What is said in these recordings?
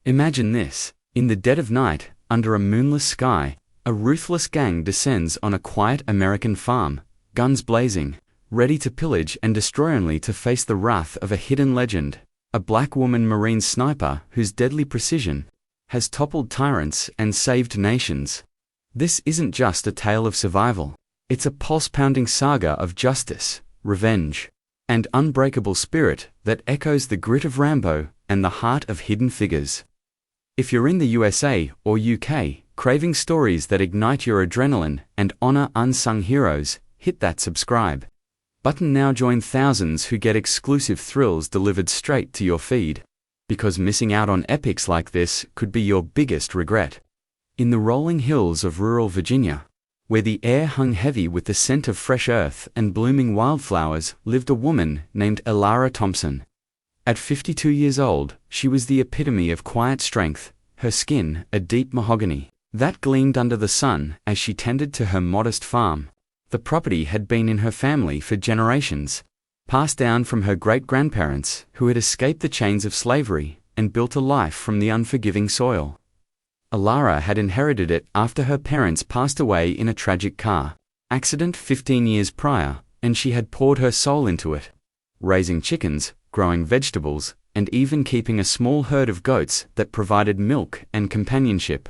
Imagine this. In the dead of night, under a moonless sky, a ruthless gang descends on a quiet American farm, guns blazing, ready to pillage and destroy, only to face the wrath of a hidden legend, a black woman Marine sniper whose deadly precision has toppled tyrants and saved nations. This isn't just a tale of survival. It's a pulse-pounding saga of justice, revenge, and unbreakable spirit that echoes the grit of Rambo and the heart of Hidden Figures. If you're in the USA or UK, craving stories that ignite your adrenaline and honor unsung heroes, hit that subscribe button now. Join thousands who get exclusive thrills delivered straight to your feed, because missing out on epics like this could be your biggest regret. In the rolling hills of rural Virginia, where the air hung heavy with the scent of fresh earth and blooming wildflowers, lived a woman named Elara Thompson. At 52 years old, she was the epitome of quiet strength, her skin a deep mahogany that gleamed under the sun as she tended to her modest farm. The property had been in her family for generations, passed down from her great-grandparents who had escaped the chains of slavery and built a life from the unforgiving soil. Elara had inherited it after her parents passed away in a tragic car accident 15 years prior, and she had poured her soul into it, raising chickens, growing vegetables, and even keeping a small herd of goats that provided milk and companionship.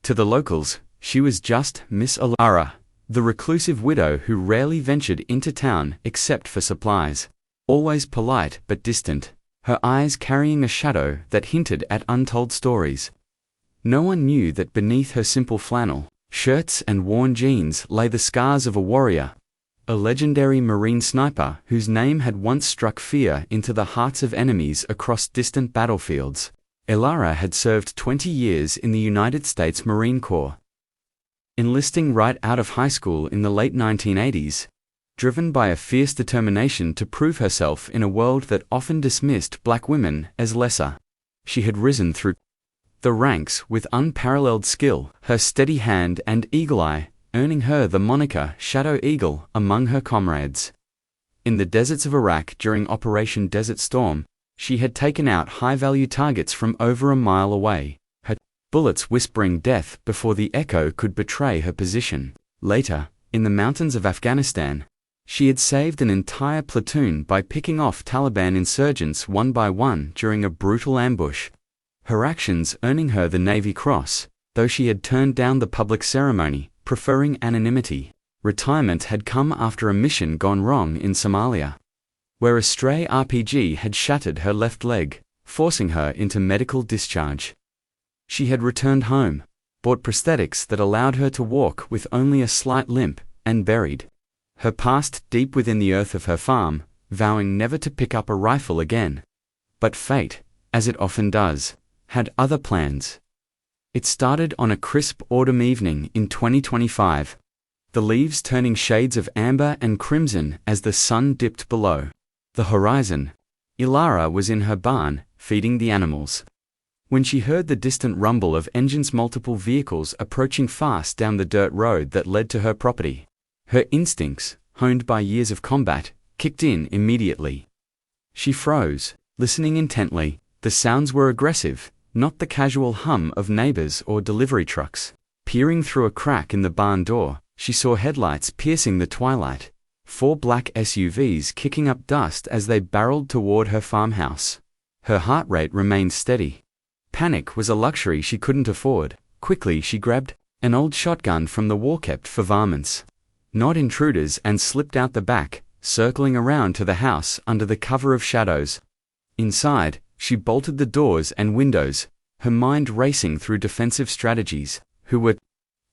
To the locals, she was just Miss Elara, the reclusive widow who rarely ventured into town except for supplies. Always polite but distant, her eyes carrying a shadow that hinted at untold stories. No one knew that beneath her simple flannel shirts and worn jeans lay the scars of a warrior, a legendary Marine sniper whose name had once struck fear into the hearts of enemies across distant battlefields. Elara had served 20 years in the United States Marine Corps, enlisting right out of high school in the late 1980s, driven by a fierce determination to prove herself in a world that often dismissed black women as lesser. She had risen through the ranks with unparalleled skill, her steady hand and eagle eye earning her the moniker Shadow Eagle among her comrades. In the deserts of Iraq during Operation Desert Storm, she had taken out high-value targets from over a mile away, her bullets whispering death before the echo could betray her position. Later, in the mountains of Afghanistan, she had saved an entire platoon by picking off Taliban insurgents one by one during a brutal ambush, her actions earning her the Navy Cross, though she had turned down the public ceremony, preferring anonymity. Retirement had come after a mission gone wrong in Somalia, where a stray RPG had shattered her left leg, forcing her into medical discharge. She had returned home, bought prosthetics that allowed her to walk with only a slight limp, and buried her past deep within the earth of her farm, vowing never to pick up a rifle again. But fate, as it often does, had other plans. It started on a crisp autumn evening in 2025, the leaves turning shades of amber and crimson as the sun dipped below the horizon. Elara was in her barn, feeding the animals, when she heard the distant rumble of engines, multiple vehicles approaching fast down the dirt road that led to her property. Her instincts, honed by years of combat, kicked in immediately. She froze, listening intently. The sounds were aggressive, not the casual hum of neighbors or delivery trucks. Peering through a crack in the barn door, she saw headlights piercing the twilight, 4 black SUVs kicking up dust as they barreled toward her farmhouse. Her heart rate remained steady. Panic was a luxury she couldn't afford. Quickly she grabbed an old shotgun from the wall kept for varmints, not intruders, and slipped out the back, circling around to the house under the cover of shadows. Inside, she bolted the doors and windows, her mind racing through defensive strategies. Who were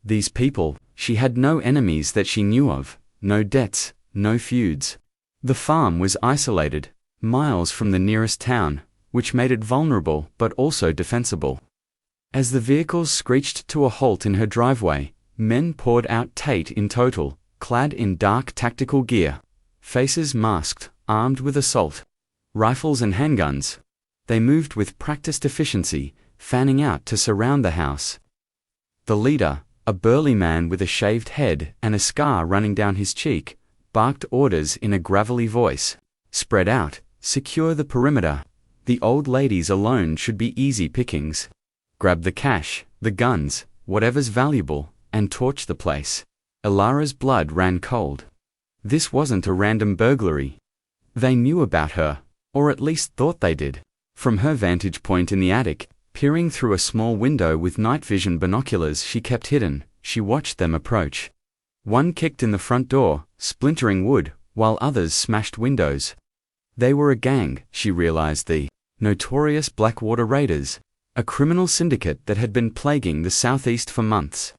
these people? She had no enemies that she knew of, no debts, no feuds. The farm was isolated, miles from the nearest town, which made it vulnerable but also defensible. As the vehicles screeched to a halt in her driveway, men poured out, 8 in total, clad in dark tactical gear, faces masked, armed with assault rifles and handguns. They moved with practiced efficiency, fanning out to surround the house. The leader, a burly man with a shaved head and a scar running down his cheek, barked orders in a gravelly voice. Spread out, secure the perimeter. The old ladies alone should be easy pickings. Grab the cash, the guns, whatever's valuable, and torch the place. Ilara's blood ran cold. This wasn't a random burglary. They knew about her, or at least thought they did. From her vantage point in the attic, peering through a small window with night vision binoculars she kept hidden, she watched them approach. One kicked in the front door, splintering wood, while others smashed windows. They were a gang, she realized, the notorious Blackwater Raiders, a criminal syndicate that had been plaguing the southeast for months,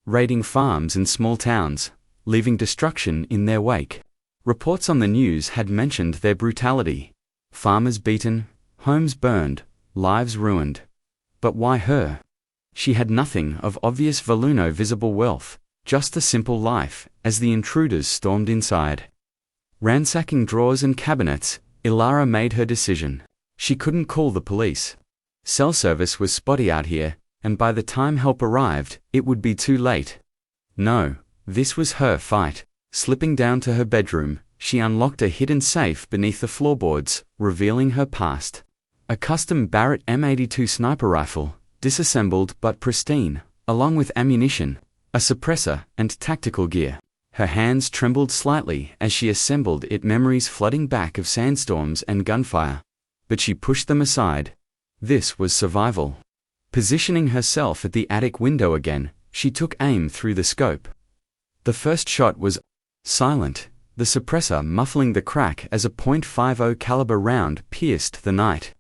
raiding farms and small towns, leaving destruction in their wake. Reports on the news had mentioned their brutality. Farmers beaten, homes burned, lives ruined. But why her? She had nothing of obvious Voluno visible wealth, just a simple life, as the intruders stormed inside. Ransacking drawers and cabinets, Ilara made her decision. She couldn't call the police. Cell service was spotty out here, and by the time help arrived, it would be too late. No, this was her fight. Slipping down to her bedroom, she unlocked a hidden safe beneath the floorboards, revealing her past. A custom Barrett M82 sniper rifle, disassembled but pristine, along with ammunition, a suppressor, and tactical gear. Her hands trembled slightly as she assembled it, memories flooding back of sandstorms and gunfire. But she pushed them aside. This was survival. Positioning herself at the attic window again, she took aim through the scope. The first shot was silent, the suppressor muffling the crack as a .50 caliber round pierced the night.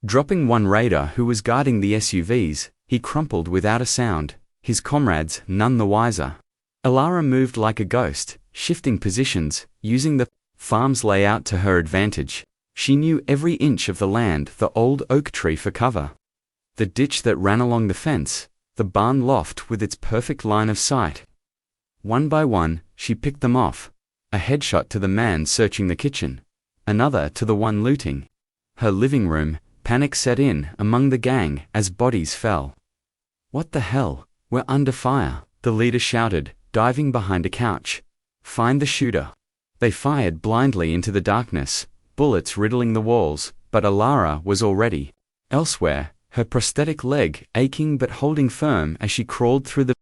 Dropping one raider who was guarding the SUVs, he crumpled without a sound, his comrades none the wiser. Ilara moved like a ghost, shifting positions, using the farm's layout to her advantage. She knew every inch of the land, the old oak tree for cover, the ditch that ran along the fence, the barn loft with its perfect line of sight. One by one, she picked them off. A headshot to the man searching the kitchen, another to the one looting her living room. Panic set in among the gang as bodies fell. "What the hell? We're under fire," the leader shouted, diving behind a couch. "Find the shooter." They fired blindly into the darkness, bullets riddling the walls, but Ilara was already elsewhere, her prosthetic leg aching but holding firm as she crawled through the